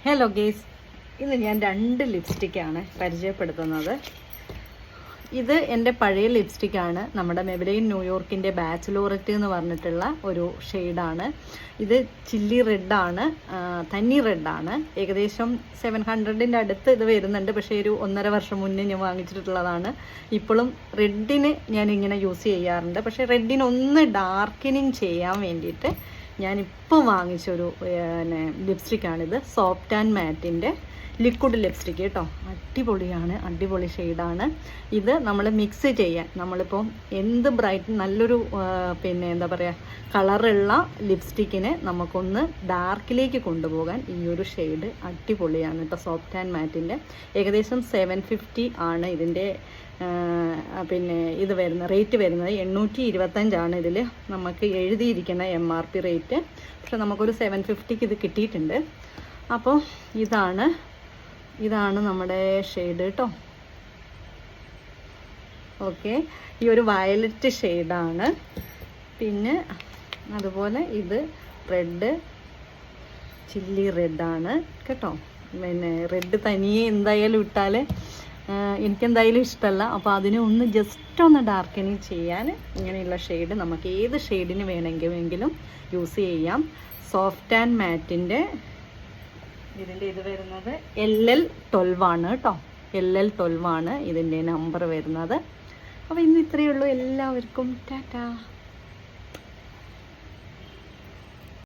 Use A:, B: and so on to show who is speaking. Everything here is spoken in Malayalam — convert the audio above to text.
A: ഹലോ ഗേസ്, ഇന്ന് ഞാൻ 2 ലിപ്സ്റ്റിക്കാണ് പരിചയപ്പെടുത്തുന്നത്. ഇത് എൻ്റെ പഴയ ലിപ്സ്റ്റിക്കാണ്. നമ്മുടെ മെബിലൈൻ ന്യൂയോർക്കിൻ്റെ ബാച്ചിലോററ്റ് എന്ന് പറഞ്ഞിട്ടുള്ള ഒരു ഷെയ്ഡാണ്. ഇത് ചില്ലി റെഡാണ്, തന്നി റെഡാണ്. ഏകദേശം 700ൻ്റെ അടുത്ത് ഇത് വരുന്നുണ്ട്. പക്ഷേ ഒരു 1.5 വർഷം മുന്നേ ഞാൻ വാങ്ങിച്ചിട്ടുള്ളതാണ്. ഇപ്പോഴും റെഡിന് ഞാനിങ്ങനെ യൂസ് ചെയ്യാറുണ്ട്. പക്ഷേ റെഡിനൊന്ന് ഡാർക്കനിങ് ചെയ്യാൻ വേണ്ടിയിട്ട് ഞാനിപ്പോൾ വാങ്ങിച്ചൊരു ലിപ്സ്റ്റിക്കാണിത്. സോഫ്റ്റ് ആൻഡ് മാറ്റിൻ്റെ ലിക്വിഡ് ലിപ്സ്റ്റിക്ക് കേട്ടോ. അടിപൊളിയാണ്, അടിപൊളി ഷെയ്ഡാണ്. ഇത് നമ്മൾ മിക്സ് ചെയ്യാൻ, നമ്മളിപ്പോൾ എന്ത് ബ്രൈറ്റ് നല്ലൊരു എന്താ പറയുക കളറുള്ള ലിപ്സ്റ്റിക്കിനെ നമുക്കൊന്ന് ഡാർക്കിലേക്ക് കൊണ്ടുപോകാൻ ഈ ഒരു ഷെയ്ഡ് അടിപൊളിയാണ് കേട്ടോ. സോഫ്റ്റ് ആൻഡ് മാറ്റിൻ്റെ ഏകദേശം 750 ആണ് ഇതിൻ്റെ ഇത് വരുന്ന റേറ്റ് വരുന്നത്. 825 ഇതിൽ നമുക്ക് എഴുതിയിരിക്കുന്ന MRP റേറ്റ്. പക്ഷെ നമുക്കൊരു 750ക്ക് ഇത് കിട്ടിയിട്ടുണ്ട്. അപ്പോൾ ഇതാണ് നമ്മുടെ ഷെയ്ഡ് കേട്ടോ. ഓക്കെ, ഈ ഒരു വയലറ്റ് ഷെയ്ഡാണ്. പിന്നെ അതുപോലെ ഇത് റെഡ്, ചില്ലി റെഡാണ് കേട്ടോ. പിന്നെ റെഡ് തനിയെ എന്തായാലും ഇട്ടാൽ എനിക്കെന്തായാലും ഇഷ്ടമല്ല. അപ്പോൾ അതിനെ ഒന്ന് ജസ്റ്റ് ഒന്ന് ഡാർക്കനിങ് ചെയ്യാൻ ഇങ്ങനെയുള്ള ഷെയ്ഡ് നമുക്ക് ഏത് ഷെയ്ഡിന് വേണമെങ്കിലും യൂസ് ചെയ്യാം. സോഫ്റ്റ് ആൻഡ് മാറ്റിൻ്റെ ഇതിൻ്റെ ഇത് വരുന്നത് LL12 ആണ് കേട്ടോ. LL12 ആണ് ഇതിൻ്റെ നമ്പർ വരുന്നത്. അപ്പോൾ ഇന്ന് ഇത്രയേ ഉള്ളൂ. എല്ലാവർക്കും ടാറ്റാ.